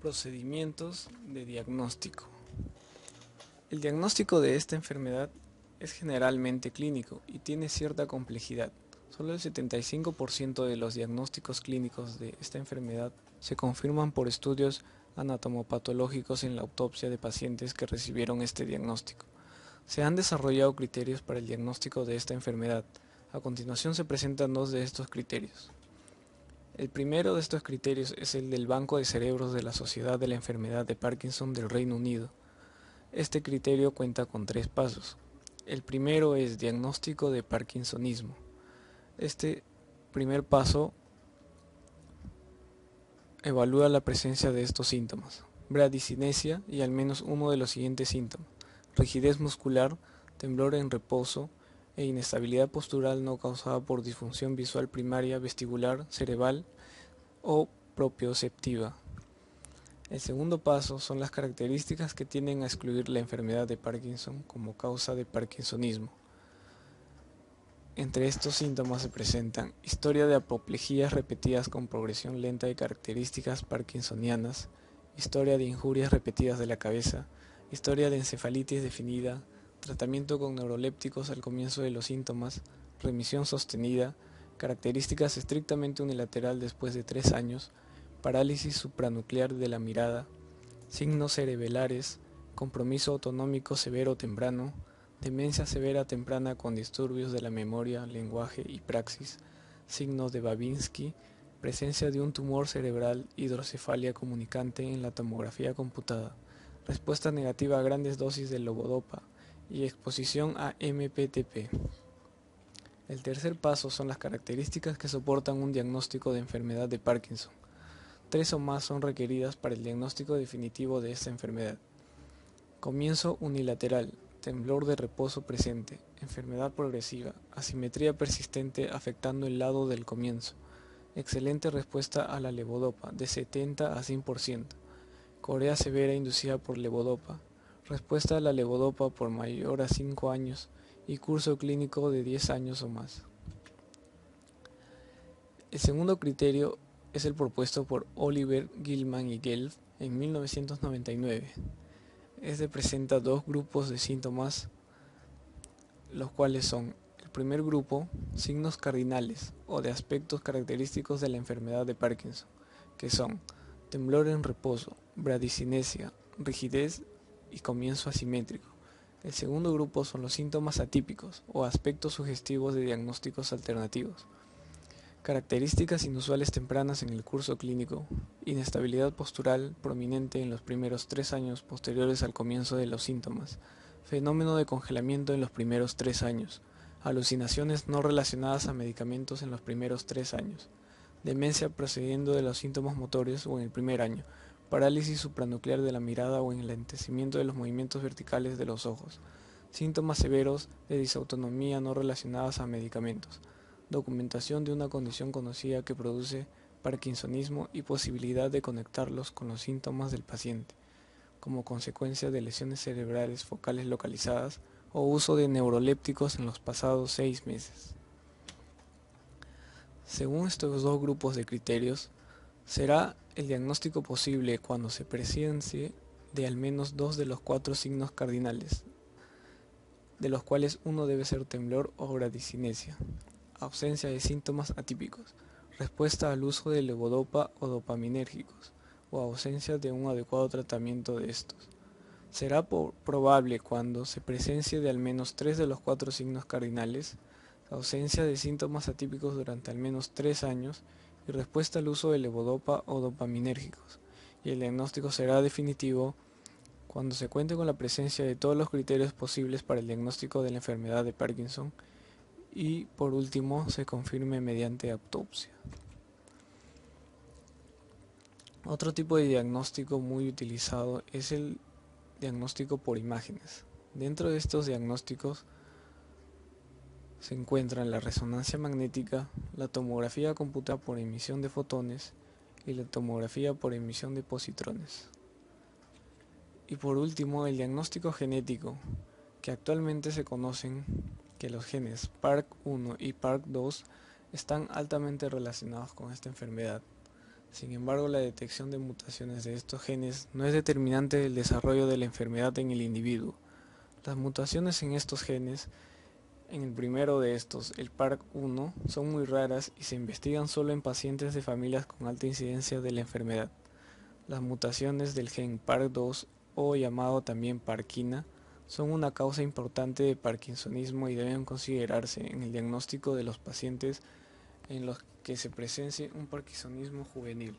Procedimientos de diagnóstico. El diagnóstico de esta enfermedad es generalmente clínico y tiene cierta complejidad. Solo el 75% de los diagnósticos clínicos de esta enfermedad se confirman por estudios anatomopatológicos en la autopsia de pacientes que recibieron este diagnóstico. Se han desarrollado criterios para el diagnóstico de esta enfermedad. A continuación se presentan dos de estos criterios. El primero de estos criterios es el del Banco de Cerebros de la Sociedad de la Enfermedad de Parkinson del Reino Unido. Este criterio cuenta con 3 pasos. El primero es diagnóstico de parkinsonismo. Este primer paso evalúa la presencia de estos síntomas: bradicinesia y al menos uno de los siguientes síntomas: rigidez muscular, temblor en reposo e inestabilidad postural no causada por disfunción visual primaria, vestibular, cerebral o propioceptiva. El segundo paso son las características que tienden a excluir la enfermedad de Parkinson como causa de parkinsonismo. Entre estos síntomas se presentan historia de apoplejías repetidas con progresión lenta de características parkinsonianas, historia de injurias repetidas de la cabeza, historia de encefalitis definida, tratamiento con neurolépticos al comienzo de los síntomas, remisión sostenida, características estrictamente unilateral después de 3 años, parálisis supranuclear de la mirada, signos cerebelares, compromiso autonómico severo temprano, demencia severa temprana con disturbios de la memoria, lenguaje y praxis, signos de Babinski, presencia de un tumor cerebral, hidrocefalia comunicante en la tomografía computada, respuesta negativa a grandes dosis de levodopa y exposición a MPTP. El tercer paso son las características que soportan un diagnóstico de enfermedad de Parkinson. 3 o más son requeridas para el diagnóstico definitivo de esta enfermedad. Comienzo unilateral, temblor de reposo presente, enfermedad progresiva, asimetría persistente afectando el lado del comienzo, excelente respuesta a la levodopa de 70 a 100%, corea severa inducida por levodopa, respuesta a la levodopa por mayor a 5 años y curso clínico de 10 años o más. El segundo criterio es el propuesto por Oliver, Gilman y Gelf en 1999. Este presenta 2 grupos de síntomas, los cuales son: el primer grupo, signos cardinales o de aspectos característicos de la enfermedad de Parkinson, que son temblor en reposo, bradicinesia, rigidez y comienzo asimétrico. El segundo grupo son los síntomas atípicos o aspectos sugestivos de diagnósticos alternativos. Características inusuales tempranas en el curso clínico: inestabilidad postural prominente en los primeros 3 años posteriores al comienzo de los síntomas, fenómeno de congelamiento en los primeros 3 años, alucinaciones no relacionadas a medicamentos en los primeros 3 años, demencia procediendo de los síntomas motores o en el primer año, parálisis supranuclear de la mirada o en el enlentecimiento de los movimientos verticales de los ojos, síntomas severos de disautonomía no relacionadas a medicamentos, documentación de una condición conocida que produce parkinsonismo y posibilidad de conectarlos con los síntomas del paciente, como consecuencia de lesiones cerebrales focales localizadas o uso de neurolépticos en los pasados 6 meses. Según estos 2 grupos de criterios, será el diagnóstico posible cuando se presencie de al menos 2 de los 4 signos cardinales, de los cuales uno debe ser temblor o bradicinesia, ausencia de síntomas atípicos, respuesta al uso de levodopa o dopaminérgicos, o ausencia de un adecuado tratamiento de estos. Será probable cuando se presencie de al menos 3 de los 4 signos cardinales, ausencia de síntomas atípicos durante al menos 3 años y respuesta al uso de levodopa o dopaminérgicos, y el diagnóstico será definitivo cuando se cuente con la presencia de todos los criterios posibles para el diagnóstico de la enfermedad de Parkinson y, por último, se confirme mediante autopsia. Otro tipo de diagnóstico muy utilizado es el diagnóstico por imágenes. Dentro de estos diagnósticos se encuentran la resonancia magnética, la tomografía computada por emisión de fotones y la tomografía por emisión de positrones. Y por último, el diagnóstico genético, que actualmente se conocen que los genes PARC1 y PARC2 están altamente relacionados con esta enfermedad. Sin embargo, la detección de mutaciones de estos genes no es determinante del desarrollo de la enfermedad en el individuo. Las mutaciones en estos genes, en el primero de estos, el PARC1, son muy raras y se investigan solo en pacientes de familias con alta incidencia de la enfermedad. Las mutaciones del gen PARC2, o llamado también parquina, son una causa importante de parkinsonismo y deben considerarse en el diagnóstico de los pacientes en los que se presencie un parkinsonismo juvenil.